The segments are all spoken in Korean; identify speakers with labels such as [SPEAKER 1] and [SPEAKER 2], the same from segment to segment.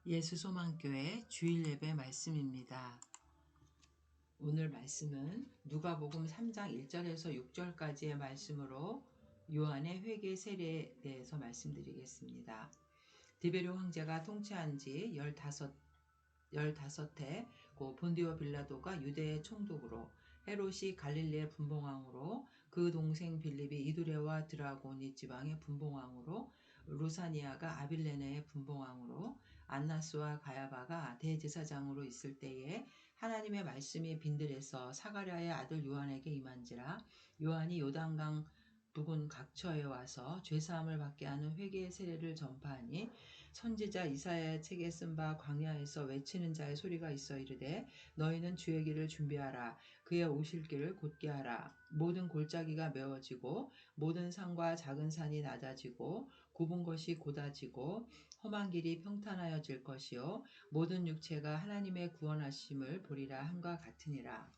[SPEAKER 1] 예수소망교회 주일 예배 말씀입니다. 오늘 말씀은 누가복음 3장 1절에서 6절까지의 말씀으로 요한의 회개 세례에 대해서 말씀드리겠습니다. 디베르 황제가 통치한 지 15해 본디오 빌라도가 유대의 총독으로, 헤롯이 갈릴리의 분봉왕으로, 그 동생 빌립이 이두레와 드라고니 지방의 분봉왕으로, 루사니아가 아빌레네의 분봉왕으로, 안나스와 가야바가 대제사장으로 있을 때에 하나님의 말씀이 빈들에서 사가랴의 아들 요한에게 임한지라. 요한이 요단강 북은 각처에 와서 죄사함을 받게 하는 회개의 세례를 전파하니, 선지자 이사야의 책에 쓴 바 광야에서 외치는 자의 소리가 있어 이르되, 너희는 주의 길을 준비하라. 그의 오실 길을 곧게 하라. 모든 골짜기가 메워지고 모든 산과 작은 산이 낮아지고 굽은 것이 곧아지고 험한 길이 평탄하여질 것이요 모든 육체가 하나님의 구원하심을 보리라 함과 같으니라.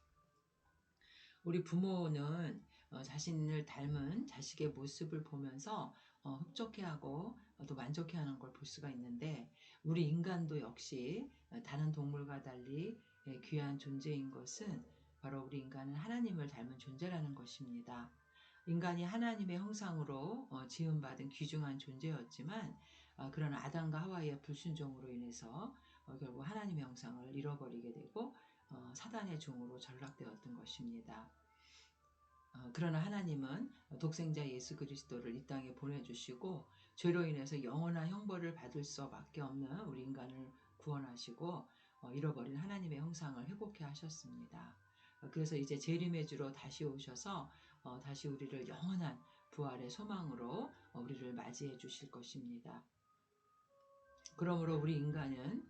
[SPEAKER 1] 우리 부모는 자신을 닮은 자식의 모습을 보면서 흡족해하고 또 만족해하는 걸 볼 수가 있는데, 우리 인간도 역시 다른 동물과 달리 귀한 존재인 것은 바로 우리 인간은 하나님을 닮은 존재라는 것입니다. 인간이 하나님의 형상으로 지음받은 귀중한 존재였지만, 그런 아담과 하와의 불순종으로 인해서 결국 하나님의 형상을 잃어버리게 되고 사단의 종으로 전락되었던 것입니다. 그러나 하나님은 독생자 예수 그리스도를 이 땅에 보내주시고 죄로 인해서 영원한 형벌을 받을 수밖에 없는 우리 인간을 구원하시고 잃어버린 하나님의 형상을 회복해 하셨습니다. 그래서 이제 재림의 주로 다시 오셔서 다시 우리를 영원한 부활의 소망으로 우리를 맞이해 주실 것입니다. 그러므로 우리 인간은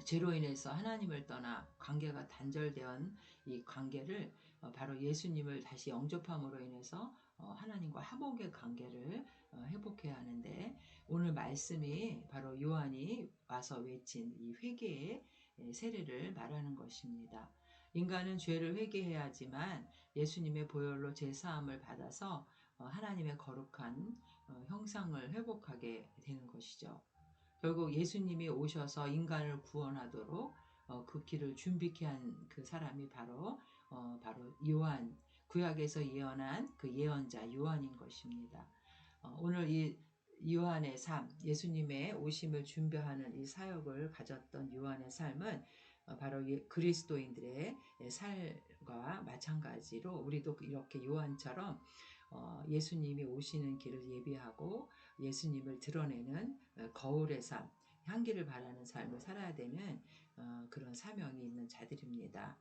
[SPEAKER 1] 죄로 인해서 하나님을 떠나 관계가 단절된 이 관계를 바로 예수님을 다시 영접함으로 인해서 하나님과 화목의 관계를 회복해야 하는데, 오늘 말씀이 바로 요한이 와서 외친 이 회개의 세례를 말하는 것입니다. 인간은 죄를 회개해야지만 예수님의 보혈로 제사함을 받아서 하나님의 거룩한 형상을 회복하게 되는 것이죠. 결국 예수님이 오셔서 인간을 구원하도록 그 길을 준비케 한 그 사람이 바로 요한, 구약에서 예언한 그 예언자 요한인 것입니다. 오늘 이 요한의 삶, 예수님의 오심을 준비하는 이 사역을 가졌던 요한의 삶은 바로 그리스도인들의 삶과 마찬가지로 우리도 이렇게 요한처럼 예수님이 오시는 길을 예비하고 예수님을 드러내는 거울의 삶, 향기를 바라는 삶을 살아야 되는 그런 사명이 있는 자들입니다.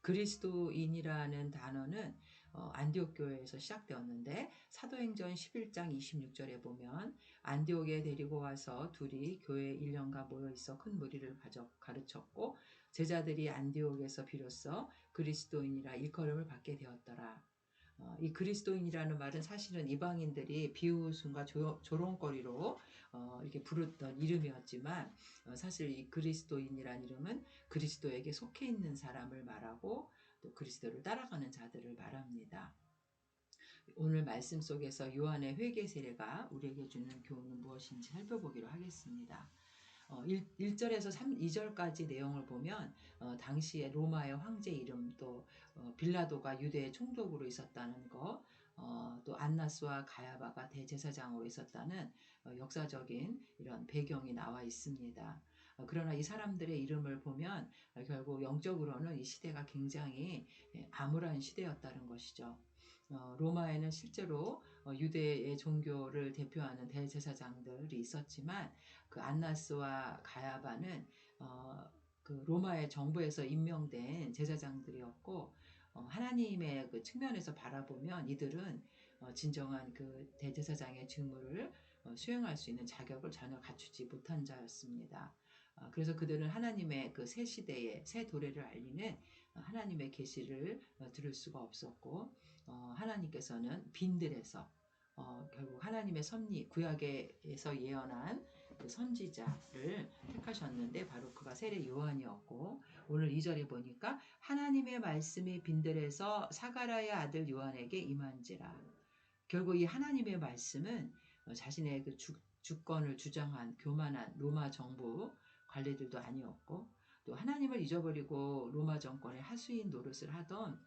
[SPEAKER 1] 그리스도인이라는 단어는 안디옥 교회에서 시작되었는데, 사도행전 11장 26절에 보면 안디옥에 데리고 와서 둘이 교회에 1년간 모여 있어 큰 무리를 가르쳤고, 제자들이 안디옥에서 비로소 그리스도인이라 일컬음을 받게 되었더라. 이 그리스도인이라는 말은 사실은 이방인들이 비웃음과 조롱거리로 이렇게 부르던 이름이었지만, 사실 이 그리스도인이라는 이름은 그리스도에게 속해 있는 사람을 말하고 또 그리스도를 따라가는 자들을 말합니다. 오늘 말씀 속에서 요한의 회개 세례가 우리에게 주는 교훈은 무엇인지 살펴보기로 하겠습니다. 1절에서 2절까지 내용을 보면 당시에 로마의 황제 이름, 또 빌라도가 유대의 총독으로 있었다는 것, 또 안나스와 가야바가 대제사장으로 있었다는 역사적인 이런 배경이 나와 있습니다. 그러나 이 사람들의 이름을 보면 결국 영적으로는 이 시대가 굉장히 암울한 시대였다는 것이죠. 로마에는 실제로 유대의 종교를 대표하는 대제사장들이 있었지만, 그 안나스와 가야바는 그 로마의 정부에서 임명된 제사장들이었고, 하나님의 그 측면에서 바라보면 이들은 진정한 그 대제사장의 직무를 수행할 수 있는 자격을 전혀 갖추지 못한 자였습니다. 그래서 그들은 하나님의 그 새 시대의 새 도래를 알리는 하나님의 계시를 들을 수가 없었고, 하나님께서는 빈들에서 결국 하나님의 섭리, 구약에서 예언한 그 선지자를 택하셨는데 바로 그가 세례 요한이었고, 오늘 2절에 보니까 하나님의 말씀이 빈들에서 사가랴의 아들 요한에게 임한지라. 결국 이 하나님의 말씀은 자신의 그 주권을 주장한 교만한 로마 정부, 관리들도 아니었고, 또 하나님을 잊어버리고 로마 정권의 하수인 노릇을 하던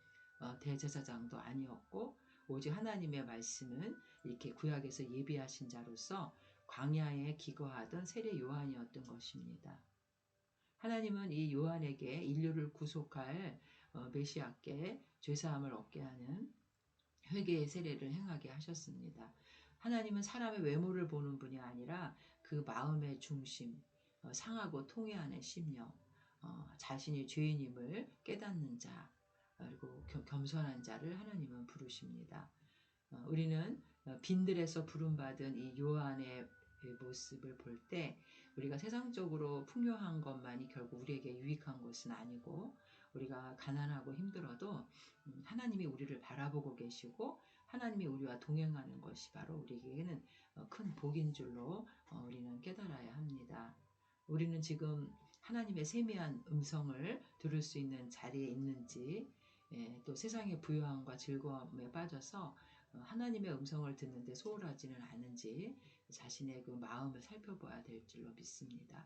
[SPEAKER 1] 대제사장도 아니었고, 오직 하나님의 말씀은 이렇게 구약에서 예비하신 자로서 광야에 기거하던 세례 요한이었던 것입니다. 하나님은 이 요한에게 인류를 구속할 메시아께 죄사함을 얻게 하는 회개의 세례를 행하게 하셨습니다. 하나님은 사람의 외모를 보는 분이 아니라 그 마음의 중심, 상하고 통회하는 심령, 자신이 죄인임을 깨닫는 자, 그리고 겸손한 자를 하나님은 부르십니다. 우리는 빈들에서 부름받은 이 요한의 모습을 볼 때 우리가 세상적으로 풍요한 것만이 결국 우리에게 유익한 것은 아니고, 우리가 가난하고 힘들어도 하나님이 우리를 바라보고 계시고 하나님이 우리와 동행하는 것이 바로 우리에게는 큰 복인 줄로 우리는 깨달아야 합니다. 우리는 지금 하나님의 세미한 음성을 들을 수 있는 자리에 있는지, 또 세상의 부요함과 즐거움에 빠져서 하나님의 음성을 듣는데 소홀하지는 않은지 자신의 그 마음을 살펴봐야 될 줄로 믿습니다.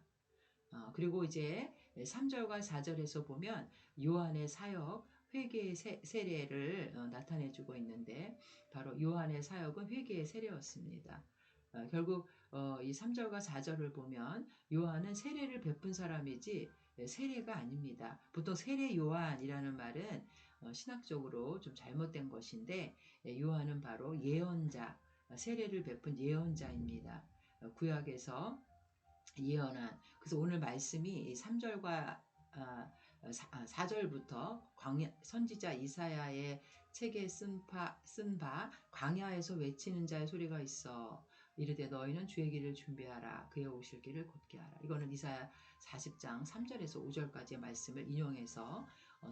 [SPEAKER 1] 그리고 이제 3절과 4절에서 보면 요한의 사역, 회개의 세례를 나타내주고 있는데, 바로 요한의 사역은 회개의 세례였습니다. 결국 이 3절과 4절을 보면 요한은 세례를 베푼 사람이지 세례가 아닙니다. 보통 세례 요한이라는 말은 신학적으로 좀 잘못된 것인데, 요한은 바로 예언자, 세례를 베푼 예언자입니다. 구약에서 예언한, 그래서 오늘 말씀이 3절과 4절부터 선지자 이사야의 책에 쓴 바 광야에서 외치는 자의 소리가 있어 이르되 너희는 주의 길을 준비하라, 그의 오실 길을 곧게 하라. 이거는 이사야 40장 3절에서 5절까지의 말씀을 인용해서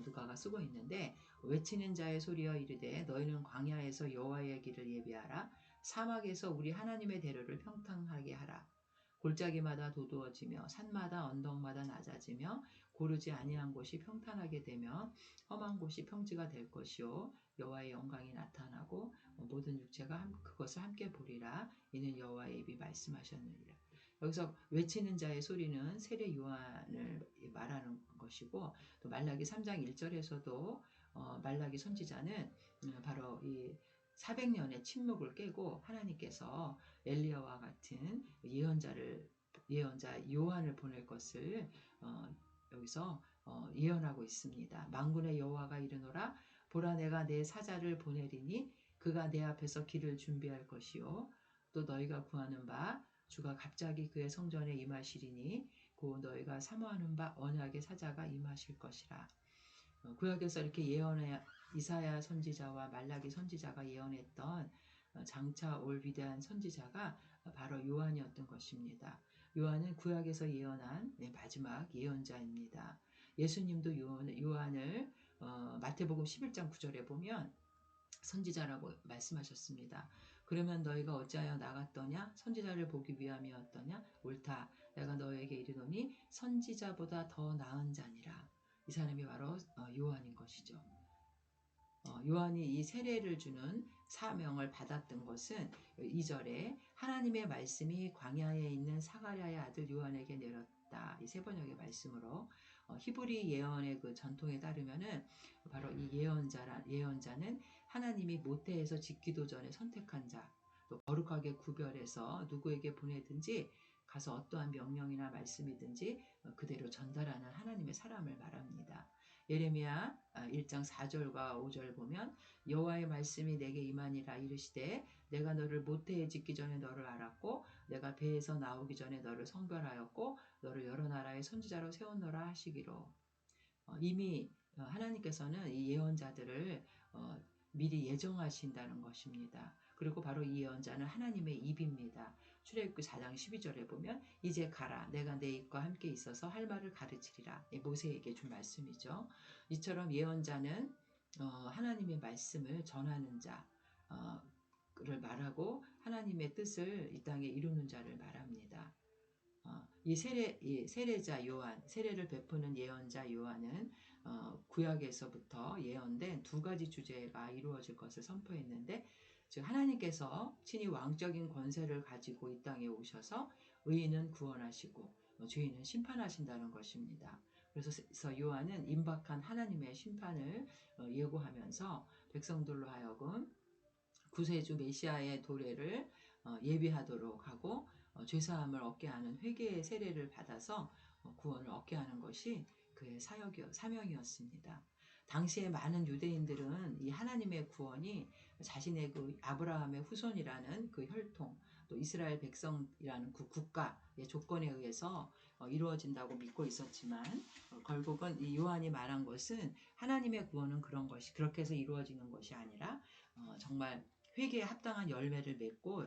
[SPEAKER 1] 누가가 쓰고 있는데, 외치는 자의 소리여 이르되 너희는 광야에서 여호와의 길을 예비하라, 사막에서 우리 하나님의 대로를 평탄하게 하라. 골짜기마다 도두어지며 산마다 언덕마다 낮아지며 고르지 아니한 곳이 평탄하게 되며 험한 곳이 평지가 될 것이요 여호와의 영광이 나타나고 모든 육체가 그것을 함께 보리라. 이는 여호와의 입이 말씀하셨느니라. 여기서 외치는 자의 소리는 세례 요한을 말하는 것이고, 또 말라기 3장 1절에서도 말라기 선지자는 바로 이 400년의 침묵을 깨고 하나님께서 엘리야와 같은 예언자 요한을 보낼 것을 여기서 예언하고 있습니다. 만군의 여호와가 이르노라, 보라 내가 내 사자를 보내리니 그가 내 앞에서 길을 준비할 것이요 또 너희가 구하는 바 주가 갑자기 그의 성전에 임하시리니 곧 너희가 사모하는 바 언약의 사자가 임하실 것이라. 구약에서 이렇게 예언해 이사야 선지자와 말라기 선지자가 예언했던 장차 올 위대한 선지자가 바로 요한이었던 것입니다. 요한은 구약에서 예언한 마지막 예언자입니다. 예수님도 요한을 마태복음 11장 9절에 보면 선지자라고 말씀하셨습니다. 그러면 너희가 어찌하여 나갔더냐? 선지자를 보기 위함이었더냐? 옳다. 내가 너에게 이르노니 선지자보다 더 나은 자니라. 이 사람이 바로 요한인 것이죠. 요한이 이 세례를 주는 사명을 받았던 것은 2절에 하나님의 말씀이 광야에 있는 사가랴의 아들 요한에게 내렸다. 이 세 번역의 말씀으로 히브리 예언의 그 전통에 따르면은 바로 이 예언자는 하나님이 모태에서 짓기도 전에 선택한 자, 또 거룩하게 구별해서 누구에게 보내든지 가서 어떠한 명령이나 말씀이든지 그대로 전달하는 하나님의 사람을 말합니다. 예레미야 1장 4절과 5절 보면 여호와의 말씀이 내게 임하니라 이르시되 내가 너를 모태에 짓기 전에 너를 알았고 내가 배에서 나오기 전에 너를 성별하였고 너를 여러 나라의 선지자로 세웠노라 하시기로. 이미 하나님께서는 이 예언자들을 미리 예정하신다는 것입니다. 그리고 바로 이 예언자는 하나님의 입입니다. 출애굽기 4장 12절에 보면 이제 가라 내가 내 입과 함께 있어서 할 말을 가르치리라. 모세에게 준 말씀이죠. 이처럼 예언자는 하나님의 말씀을 전하는 자를 말하고 하나님의 뜻을 이 땅에 이루는 자를 말합니다. 이 세례자 요한, 세례를 베푸는 예언자 요한은 구약에서부터 예언된 두 가지 주제가 이루어질 것을 선포했는데, 즉 하나님께서 친히 왕적인 권세를 가지고 이 땅에 오셔서 의인은 구원하시고 죄인은 심판하신다는 것입니다. 그래서 요한은 임박한 하나님의 심판을 예고하면서 백성들로 하여금 구세주 메시아의 도래를 예비하도록 하고 죄사함을 얻게 하는 회개의 세례를 받아서 구원을 얻게 하는 것이 그의 사명이었습니다. 당시에 많은 유대인들은 이 하나님의 구원이 자신의 그 아브라함의 후손이라는 그 혈통, 또 이스라엘 백성이라는 그 국가의 조건에 의해서 이루어진다고 믿고 있었지만, 결국은 이 요한이 말한 것은 하나님의 구원은 그렇게 해서 이루어지는 것이 아니라 정말 회개에 합당한 열매를 맺고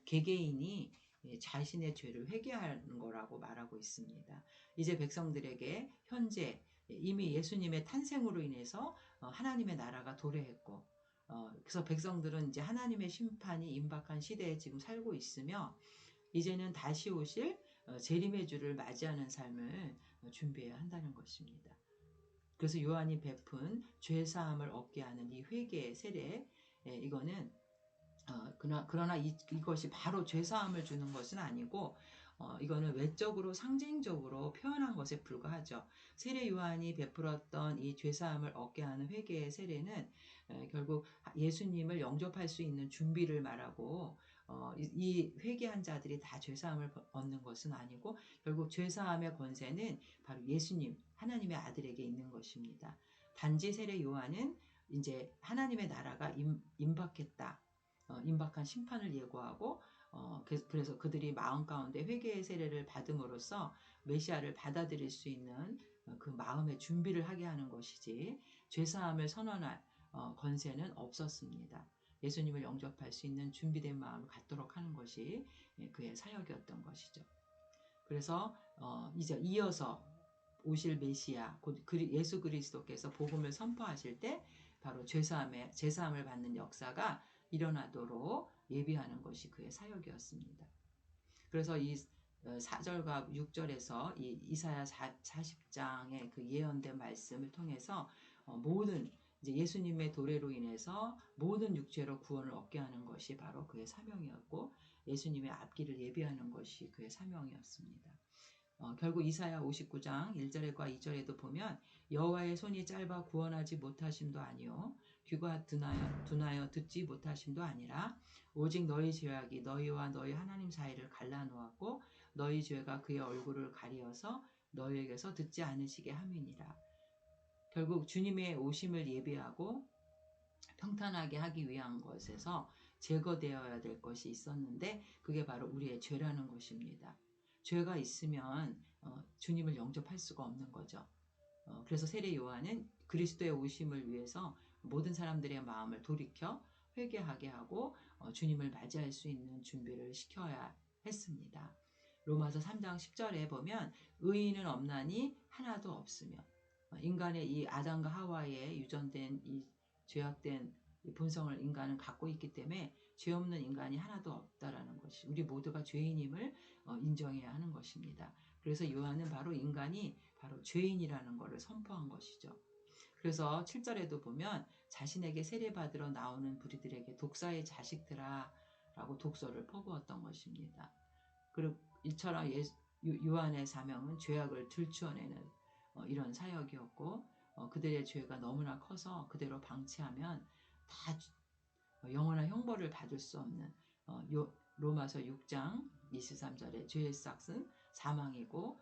[SPEAKER 1] 개개인이 자신의 죄를 회개하는 거라고 말하고 있습니다. 이제 백성들에게 현재 이미 예수님의 탄생으로 인해서 하나님의 나라가 도래했고, 그래서 백성들은 이제 하나님의 심판이 임박한 시대에 지금 살고 있으며, 이제는 다시 오실 재림의 주를 맞이하는 삶을 준비해야 한다는 것입니다. 그래서 요한이 베푼 죄사함을 얻게 하는 이 회개의 세례, 이거는 그러나 이것이 바로 죄사함을 주는 것은 아니고, 이거는 외적으로 상징적으로 표현한 것에 불과하죠. 세례 요한이 베풀었던 이 죄사함을 얻게 하는 회개의 세례는 결국 예수님을 영접할 수 있는 준비를 말하고, 이 회개한 자들이 다 죄사함을 얻는 것은 아니고, 결국 죄사함의 권세는 바로 예수님, 하나님의 아들에게 있는 것입니다. 단지 세례 요한은 이제 하나님의 나라가 임박했다, 임박한 심판을 예고하고, 그래서 그들이 마음 가운데 회개의 세례를 받음으로써 메시아를 받아들일 수 있는 그 마음의 준비를 하게 하는 것이지, 죄사함을 선언할 권세는 없었습니다. 예수님을 영접할 수 있는 준비된 마음을 갖도록 하는 것이 그의 사역이었던 것이죠. 그래서 이제 이어서 오실 메시아, 곧 예수 그리스도께서 복음을 선포하실 때 바로 제사함을 받는 역사가 일어나도록 예비하는 것이 그의 사역이었습니다. 그래서 이 4절과 6절에서 이 이사야 40장의 그 예언된 말씀을 통해서 모든 이제 예수님의 도래로 인해서 모든 육체로 구원을 얻게 하는 것이 바로 그의 사명이었고, 예수님의 앞길을 예비하는 것이 그의 사명이었습니다. 결국 이사야 59장 1절과 2절에도 보면 여호와의 손이 짧아 구원하지 못하심도 아니요 귀가 둔하여 듣지 못하심도 아니라 오직 너희 죄악이 너희와 너희 하나님 사이를 갈라놓았고 너희 죄가 그의 얼굴을 가리어서 너희에게서 듣지 않으시게 함이니라. 결국 주님의 오심을 예비하고 평탄하게 하기 위한 것에서 제거되어야 될 것이 있었는데, 그게 바로 우리의 죄라는 것입니다. 죄가 있으면 주님을 영접할 수가 없는 거죠. 그래서 세례 요한은 그리스도의 오심을 위해서 모든 사람들의 마음을 돌이켜 회개하게 하고 주님을 맞이할 수 있는 준비를 시켜야 했습니다. 로마서 3장 10절에 보면 의인은 없나니 하나도 없으며, 인간의 이 아담과 하와의 유전된 이 죄악된 본성을 인간은 갖고 있기 때문에 죄 없는 인간이 하나도 없다라는 것이, 우리 모두가 죄인임을 인정해야 하는 것입니다. 그래서 요한은 바로 인간이 바로 죄인이라는 것을 선포한 것이죠. 그래서 7절에도 보면 자신에게 세례받으러 나오는 무리들에게 독사의 자식들아 라고 독서를 퍼부었던 것입니다. 그리고 이처럼 요한의 사명은 죄악을 들추어내는 이런 사역이었고, 그들의 죄가 너무나 커서 그대로 방치하면 다 영원한 형벌을 받을 수 없는 로마서 6장 23절에 죄의 싹은 사망이고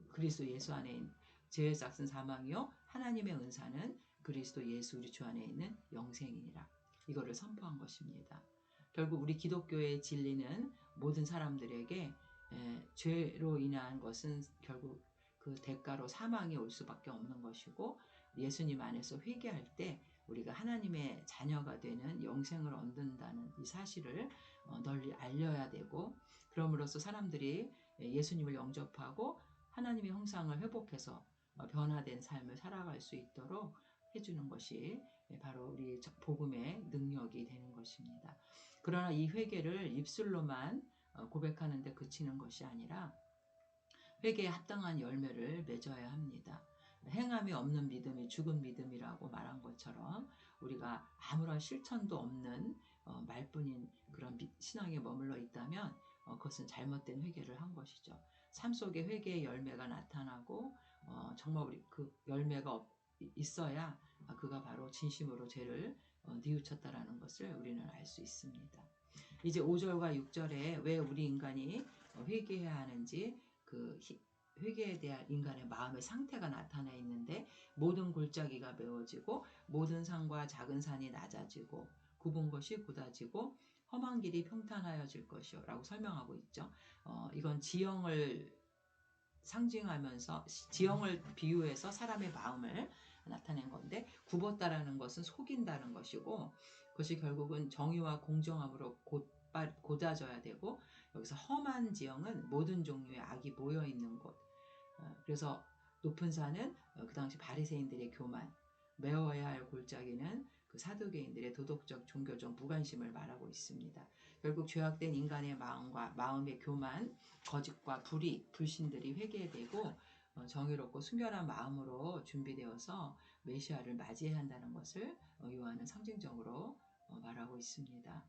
[SPEAKER 1] 그리스도 예수 안에 있는 죄의 싹은 사망이요 하나님의 은사는 그리스도 예수 우리 주 안에 있는 영생이니라. 이거를 선포한 것입니다. 결국 우리 기독교의 진리는 모든 사람들에게 죄로 인한 것은 결국 그 대가로 사망이 올 수밖에 없는 것이고, 예수님 안에서 회개할 때 우리가 하나님의 자녀가 되는 영생을 얻는다는 이 사실을 널리 알려야 되고, 그럼으로써 사람들이 예수님을 영접하고 하나님의 형상을 회복해서 변화된 삶을 살아갈 수 있도록 해주는 것이 바로 우리 복음의 능력이 되는 것입니다. 그러나 이 회개를 입술로만 고백하는 데 그치는 것이 아니라 회개에 합당한 열매를 맺어야 합니다. 행함이 없는 믿음이 죽은 믿음이라고 말한 것처럼 우리가 아무런 실천도 없는 말뿐인 그런 신앙에 머물러 있다면 그것은 잘못된 회개를 한 것이죠. 삶 속에 회개의 열매가 나타나고 정말 우리 그 열매가 있어야 그가 바로 진심으로 죄를 뉘우쳤다라는 것을 우리는 알 수 있습니다. 이제 5절과 6절에 왜 우리 인간이 회개해야 하는지 그 회개에 대한 인간의 마음의 상태가 나타나 있는데 모든 골짜기가 메워지고 모든 산과 작은 산이 낮아지고 굽은 것이 굳어지고 험한 길이 평탄하여질 것이요 라고 설명하고 있죠. 이건 지형을 상징하면서 지형을 비유해서 사람의 마음을 나타낸 건데 굽었다라는 것은 속인다는 것이고 그것이 결국은 정의와 공정함으로 곧아져야 되고 여기서 험한 지형은 모든 종류의 악이 모여 있는 곳. 그래서 높은 산은 그 당시 바리새인들의 교만, 메워야 할 골짜기는 그 사두개인들의 도덕적 종교적 무관심을 말하고 있습니다. 결국 죄악된 인간의 마음의 교만, 거짓과 불의, 불신들이 회개되고 정의롭고 순결한 마음으로 준비되어서 메시아를 맞이해야 한다는 것을 요한은 상징적으로 말하고 있습니다.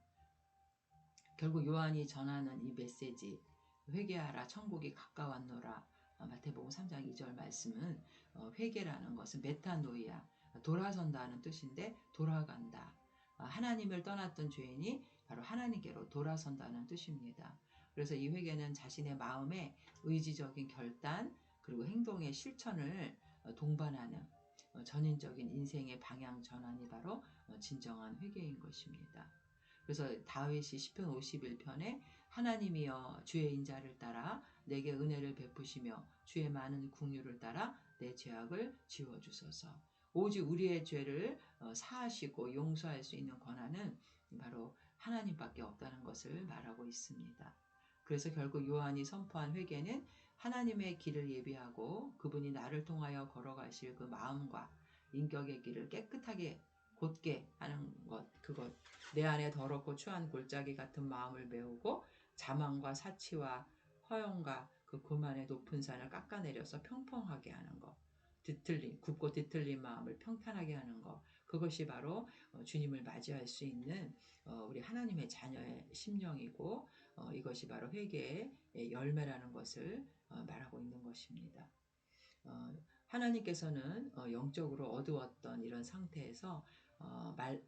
[SPEAKER 1] 결국 요한이 전하는 이 메시지 회개하라 천국이 가까웠노라 마태복음 3장 2절 말씀은 회개라는 것은 메타노이아 돌아선다는 뜻인데 돌아간다. 하나님을 떠났던 죄인이 바로 하나님께로 돌아선다는 뜻입니다. 그래서 이 회개는 자신의 마음의 의지적인 결단 그리고 행동의 실천을 동반하는 전인적인 인생의 방향 전환이 바로 진정한 회개인 것입니다. 그래서 다윗이 시편 51편에 하나님이여 주의 인자를 따라 내게 은혜를 베푸시며 주의 많은 긍휼을 따라 내 죄악을 지워주소서. 오직 우리의 죄를 사하시고 용서할 수 있는 권한은 바로 하나님밖에 없다는 것을 말하고 있습니다. 그래서 결국 요한이 선포한 회개는 하나님의 길을 예비하고 그분이 나를 통하여 걸어가실 그 마음과 인격의 길을 깨끗하게 곧게 하는 그것 내 안에 더럽고 추한 골짜기 같은 마음을 메우고 자만과 사치와 허영과 그 교만의 높은 산을 깎아내려서 평평하게 하는 것 굽고 뒤틀린 마음을 평탄하게 하는 것 그것이 바로 주님을 맞이할 수 있는 우리 하나님의 자녀의 심령이고 이것이 바로 회개의 열매라는 것을 말하고 있는 것입니다. 하나님께서는 영적으로 어두웠던 이런 상태에서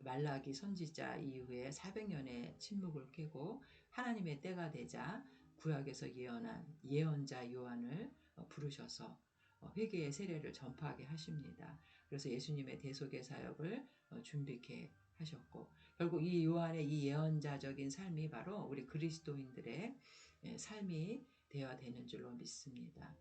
[SPEAKER 1] 말라기 선지자 이후에 400년의 침묵을 깨고 하나님의 때가 되자 구약에서 예언한 예언자 요한을 부르셔서 회개의 세례를 전파하게 하십니다. 그래서 예수님의 대속의 사역을 준비케 하셨고 결국 이 요한의 이 예언자적인 삶이 바로 우리 그리스도인들의 삶이 되어야 되는 줄로 믿습니다.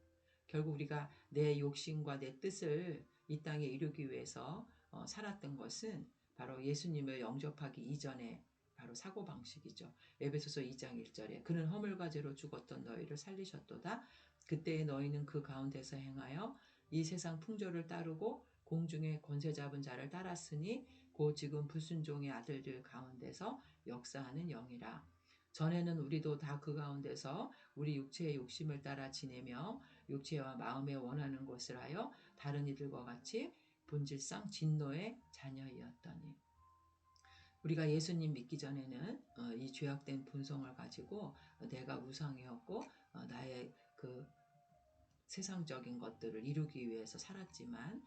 [SPEAKER 1] 결국 우리가 내 욕심과 내 뜻을 이 땅에 이루기 위해서 살았던 것은 바로 예수님을 영접하기 이전에 바로 사고방식이죠. 에베소서 2장 1절에 그는 허물과 죄로 죽었던 너희를 살리셨도다. 그때의 너희는 그 가운데서 행하여 이 세상 풍조를 따르고 공중의 권세 잡은 자를 따랐으니 곧 지금 불순종의 아들들 가운데서 역사하는 영이라. 전에는 우리도 다 그 가운데서 우리 육체의 욕심을 따라 지내며 육체와 마음에 원하는 것을 하여 다른 이들과 같이 본질상 진노의 자녀이었더니 우리가 예수님 믿기 전에는 이 죄악된 본성을 가지고 내가 우상이었고 나의 그 세상적인 것들을 이루기 위해서 살았지만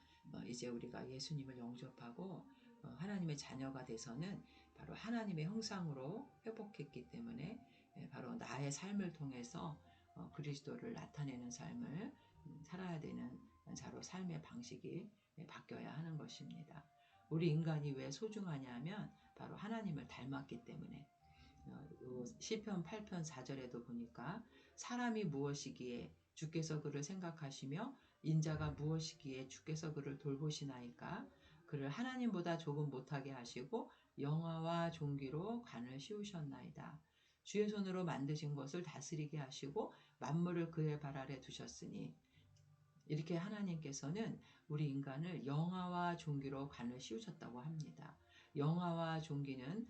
[SPEAKER 1] 이제 우리가 예수님을 영접하고 하나님의 자녀가 돼서는 바로 하나님의 형상으로 회복했기 때문에 바로 나의 삶을 통해서 그리스도를 나타내는 삶을 살아야 되는 자로 삶의 방식이 바뀌어야 하는 것입니다. 우리 인간이 왜 소중하냐 하면 바로 하나님을 닮았기 때문에 시편 8편 4절에도 보니까 사람이 무엇이기에 주께서 그를 생각하시며 인자가 무엇이기에 주께서 그를 돌보시나이까 그를 하나님보다 조금 못하게 하시고 영화와 존귀로 관을 씌우셨나이다. 주의 손으로 만드신 것을 다스리게 하시고 만물을 그의 발 아래 두셨으니 이렇게 하나님께서는 우리 인간을 영화와 존귀로 관을 씌우셨다고 합니다. 영화와 존귀는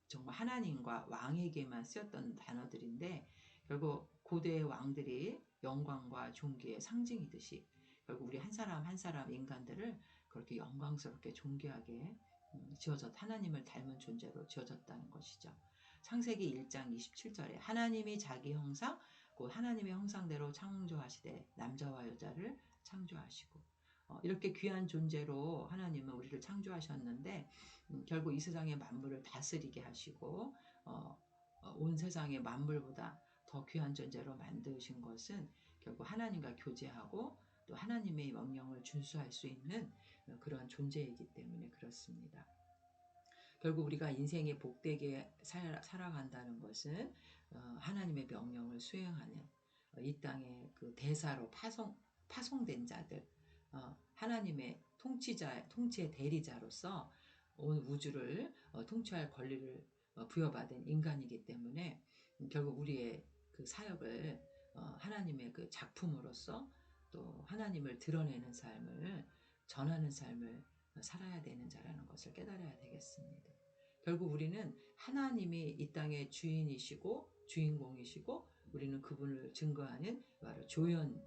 [SPEAKER 1] 정말 하나님과 왕에게만 쓰였던 단어들인데 결국 고대의 왕들이 영광과 존귀의 상징이듯이 결국 우리 한 사람 한 사람 인간들을 그렇게 영광스럽게 존귀하게 하나님을 닮은 존재로 지어졌다는 것이죠. 창세기 1장 27절에 하나님이 자기 형상 그 하나님의 형상대로 창조하시되 남자와 여자를 창조하시고 이렇게 귀한 존재로 하나님은 우리를 창조하셨는데 결국 이 세상의 만물을 다스리게 하시고 온 세상의 만물보다 더 귀한 존재로 만드신 것은 결국 하나님과 교제하고 또 하나님의 명령을 준수할 수 있는 그런 존재이기 때문에 그렇습니다. 결국 우리가 인생에 복되게 살아간다는 것은 하나님의 명령을 수행하는 이 땅의 그 대사로 파송된 자들, 하나님의 통치의 대리자로서 온 우주를 통치할 권리를 부여받은 인간이기 때문에 결국 우리의 그 사역을 하나님의 그 작품으로서 또 하나님을 드러내는 삶을 전하는 삶을 살아야 되는 자라는 것을 깨달아야 되겠습니다. 결국 우리는 하나님이 이 땅의 주인이시고 주인공이시고 우리는 그분을 증거하는 바로 조연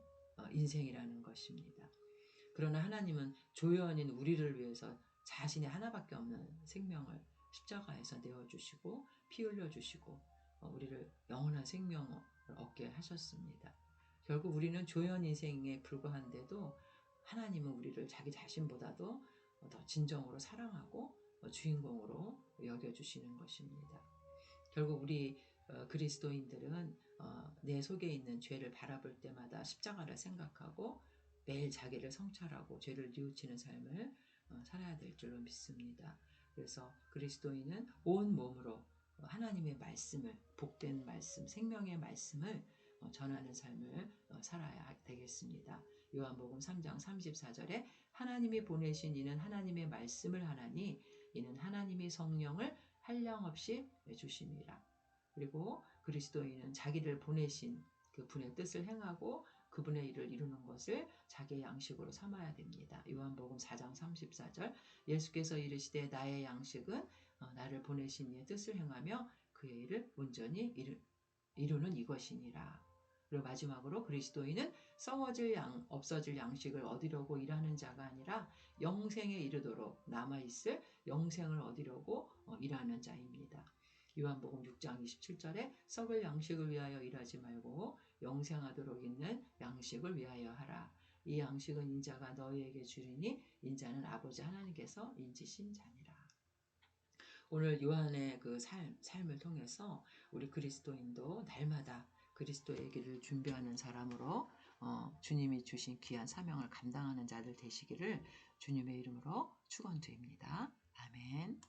[SPEAKER 1] 인생이라는 것입니다. 그러나 하나님은 조연인 우리를 위해서 자신의 하나밖에 없는 생명을 십자가에서 내어주시고 피 흘려주시고 우리를 영원한 생명을 얻게 하셨습니다. 결국 우리는 조연 인생에 불과한데도 하나님은 우리를 자기 자신보다도 더 진정으로 사랑하고 주인공으로 여겨주시는 것입니다. 결국 우리 그리스도인들은 내 속에 있는 죄를 바라볼 때마다 십자가를 생각하고 매일 자기를 성찰하고 죄를 뉘우치는 삶을 살아야 될 줄로 믿습니다. 그래서 그리스도인은 온 몸으로 하나님의 말씀을, 복된 말씀, 생명의 말씀을 전하는 삶을 살아야 되겠습니다. 요한복음 3장 34절에 하나님이 보내신 이는 하나님의 말씀을 하나니 이는 하나님이 성령을 한량없이 주심이라. 그리고 그리스도인은 자기를 보내신 그 분의 뜻을 행하고 그분의 일을 이루는 것을 자기의 양식으로 삼아야 됩니다. 요한복음 4장 34절 예수께서 이르시되 나의 양식은 나를 보내신 이의 뜻을 행하며 그의 일을 온전히 이루는 이것이니라. 그리고 마지막으로 그리스도인은 없어질 양식을 얻으려고 일하는 자가 아니라 영생에 이르도록 남아있을 영생을 얻으려고 일하는 자입니다. 요한복음 6장 27절에 썩을 양식을 위하여 일하지 말고 영생하도록 있는 양식을 위하여 하라. 이 양식은 인자가 너희에게 주리니 인자는 아버지 하나님께서 인지신 자니라. 오늘 요한의 그 삶을 통해서 우리 그리스도인도 날마다 그리스도의 길을 준비하는 사람으로 주님이 주신 귀한 사명을 감당하는 자들 되시기를 주님의 이름으로 축원드립니다. 아멘.